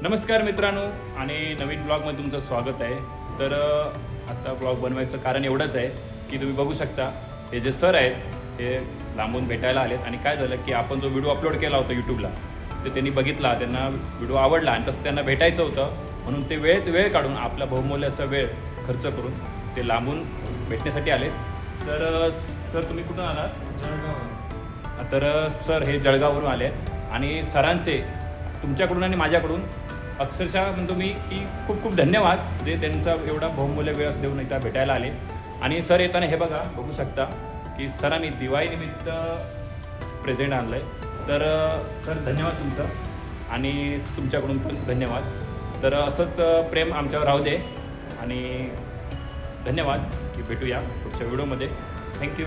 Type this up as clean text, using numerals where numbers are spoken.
नमस्कार मित्रांनो आणि नवीन ब्लॉगमध्ये तुमचं स्वागत आहे. तर आता ब्लॉग बनवायचं कारण एवढंच आहे की तुम्ही बघू शकता हे जे सर आहेत हे लांबून भेटायला आलेत. आणि काय झालं की आपण जो व्हिडिओ अपलोड केला होता यूट्यूबला ते त्यांनी बघितला, त्यांना व्हिडिओ आवडला आणि तसं त्यांना भेटायचं होतं म्हणून ते वेळ काढून आपला बहुमूल्य असा वेळ खर्च करून ते लांबून भेटण्यासाठी आलेत. तर सर तुम्ही कुठून आलात? जळगाव. तर सर हे जळगाववरून आले आणि सरांचे तुमच्याकडून आणि माझ्याकडून अक्षरशः म्हणतो मी की खूप खूप धन्यवाद, जे त्यांचा एवढा बहुमूल्य वेळ देऊन एकदा भेटायला आले. आणि सर येताना हे बघू शकता की सरांनी दिवाळीनिमित्त प्रेझेंट आणलं आहे. तर सर धन्यवाद तुमचं आणि तुमच्याकडून पण धन्यवाद. तर असंच प्रेम आमच्यावर राहू दे आणि धन्यवाद की भेटूया पुढच्या व्हिडिओमध्ये. थँक्यू.